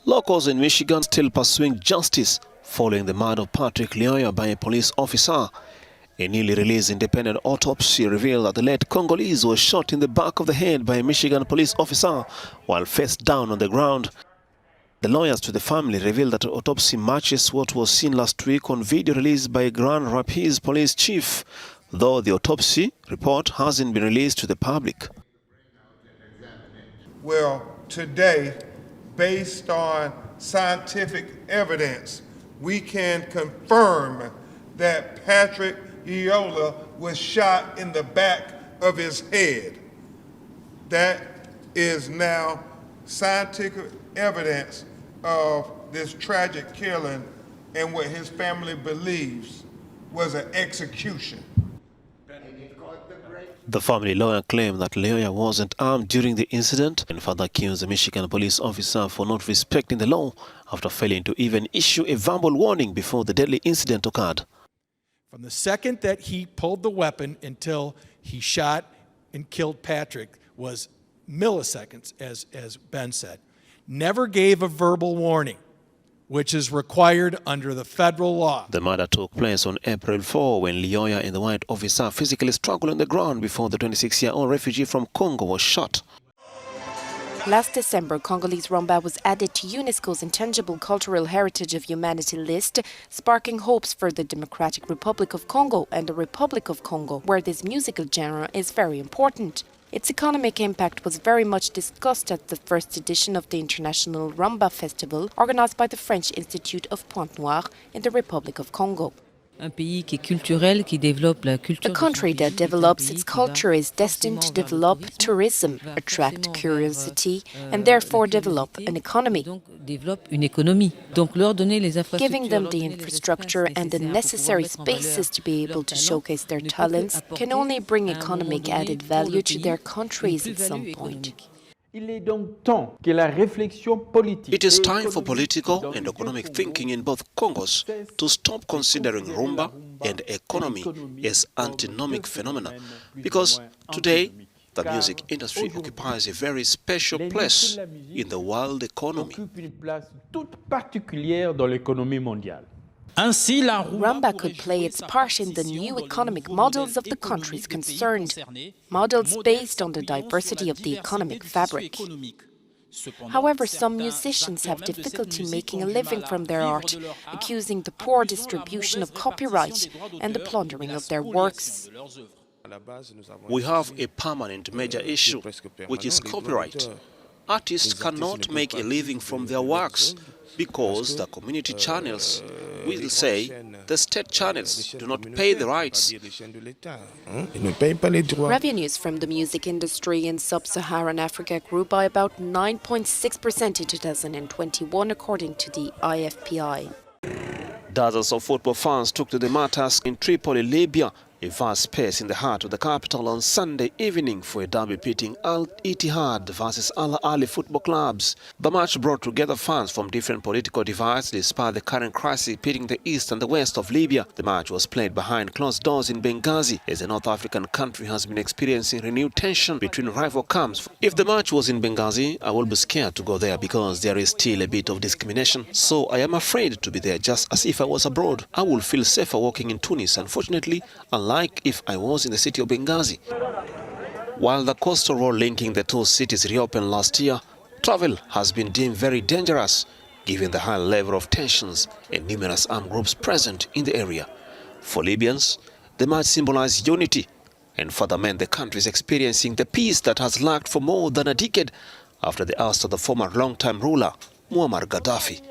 Locals in Michigan still pursuing justice following the murder of Patrick Lyoya by a police officer. A newly released independent autopsy revealed that the late Congolese was shot in the back of the head by a Michigan police officer while face down on the ground. The lawyers to the family revealed that the autopsy matches what was seen last week on video released by Grand Rapids police chief, though the autopsy report hasn't been released to the public. Well, today, based on scientific evidence, we can confirm that Patrick Lyoya was shot in the back of his head. That is now scientific evidence of this tragic killing and what his family believes was an execution. The family lawyer claimed that Lyoya wasn't armed during the incident and further accused the Michigan police officer for not respecting the law after failing to even issue a verbal warning before the deadly incident occurred. From the second that he pulled the weapon until he shot and killed Patrick was milliseconds, as Ben said. Never gave a verbal warning, which is required under the federal law. The murder took place on April 4 when Lyoya and the white officer physically struggled on the ground before the 26-year-old refugee from Congo was shot. Last December, Congolese Rumba was added to UNESCO's Intangible Cultural Heritage of Humanity list, sparking hopes for the Democratic Republic of Congo and the Republic of Congo, where this musical genre is very important. Its economic impact was very much discussed at the first edition of the International Rumba Festival, organized by the French Institute of Pointe-Noire in the Republic of Congo. A country that develops its culture is destined to develop tourism, attract curiosity, and therefore develop an economy. Giving them the infrastructure and the necessary spaces to be able to showcase their talents can only bring economic added value to their countries at some point. It is time for political and economic thinking in both Congos to stop considering rumba and economy as antinomic phenomena, because today the music industry occupies a very special place in the world economy. Rumba could play its part in the new economic models of the countries concerned, models based on the diversity of the economic fabric. However, some musicians have difficulty making a living from their art, accusing the poor distribution of copyright and the plundering of their works. We have a permanent major issue, which is copyright. Artists cannot make a living from their works because the community channels will say the state channels do not pay the rights. Revenues from the music industry in sub-Saharan Africa grew by about 9.6% in 2021, according to the IFPI. Dozens of football fans took to the matters in Tripoli, Libya, a vast space in the heart of the capital, on Sunday evening for a derby pitting Al-Ittihad versus Al-Ahly football clubs. The match brought together fans from different political divides despite the current crisis pitting the east and the west of Libya. The match was played behind closed doors in Benghazi, as the North African country has been experiencing renewed tension between rival camps. If the match was in Benghazi, I will be scared to go there because there is still a bit of discrimination. So I am afraid to be there, just as if I was abroad. I will feel safer walking in Tunis, unfortunately, unlike if I was in the city of Benghazi. While the coastal road linking the two cities reopened last year, travel has been deemed very dangerous, given the high level of tensions and numerous armed groups present in the area. For Libyans, the match symbolized unity and further meant the country is experiencing the peace that has lacked for more than a decade after the oust of the former long-time ruler, Muammar Gaddafi.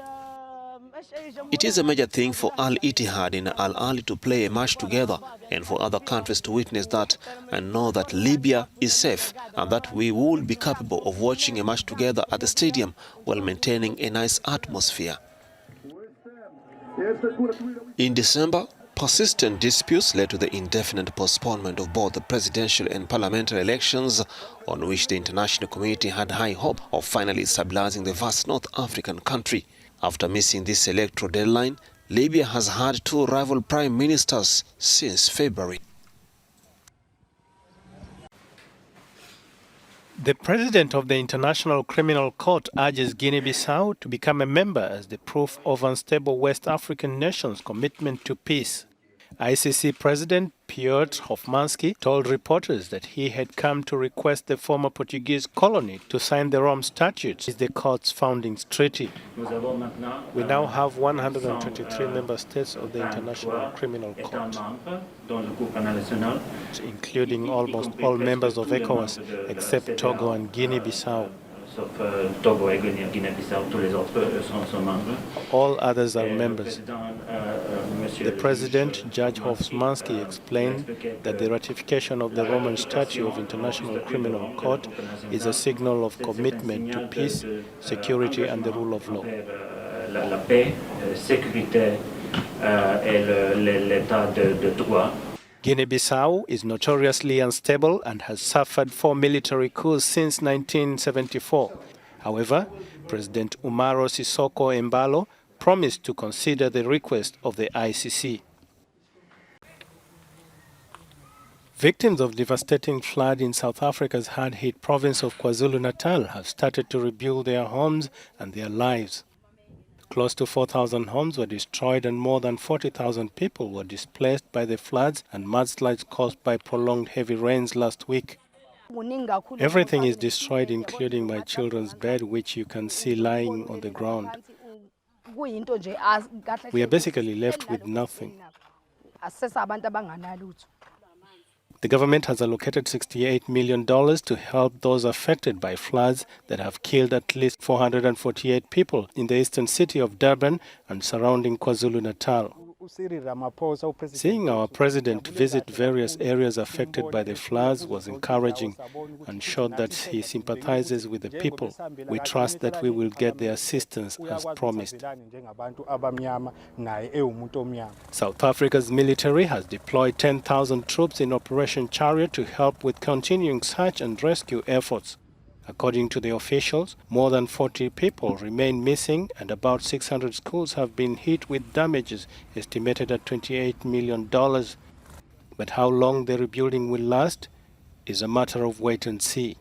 It is a major thing for Al-Ittihad and Al-Ahly to play a match together and for other countries to witness that and know that Libya is safe and that we will be capable of watching a match together at the stadium while maintaining a nice atmosphere. In December, persistent disputes led to the indefinite postponement of both the presidential and parliamentary elections, on which the international community had high hope of finally stabilizing the vast North African country. After missing this electoral deadline, Libya has had two rival prime ministers since February. The president of the International Criminal Court urges Guinea-Bissau to become a member as the proof of unstable West African nations' commitment to peace. ICC President Piotr Hofmanski told reporters that he had come to request the former Portuguese colony to sign the Rome Statute, the court's founding treaty. We now have 123 member states of the International Criminal Court, including almost all members of ECOWAS except Togo and Guinea-Bissau. All others are members. The President, Judge Hofmanski, explained that the ratification of the Roman Statute of International Criminal Court is a signal of commitment to peace, security and the rule of law. Guinea-Bissau is notoriously unstable and has suffered 4 military coups since 1974. However, President Umaro Sissoco Embalo promised to consider the request of the ICC. Victims of devastating flood in South Africa's hard-hit province of KwaZulu-Natal have started to rebuild their homes and their lives. Close to 4,000 homes were destroyed and more than 40,000 people were displaced by the floods and mudslides caused by prolonged heavy rains last week. Everything is destroyed, including my children's bed, which you can see lying on the ground. We are basically left with nothing. The government has allocated $68 million to help those affected by floods that have killed at least 448 people in the eastern city of Durban and surrounding KwaZulu-Natal. Seeing our president visit various areas affected by the floods was encouraging and showed that he sympathizes with the people. We trust that we will get the assistance as promised. South Africa's military has deployed 10,000 troops in Operation Chariot to help with continuing search and rescue efforts. According to the officials, more than 40 people remain missing and about 600 schools have been hit with damages estimated at $28 million. But how long the rebuilding will last is a matter of wait and see.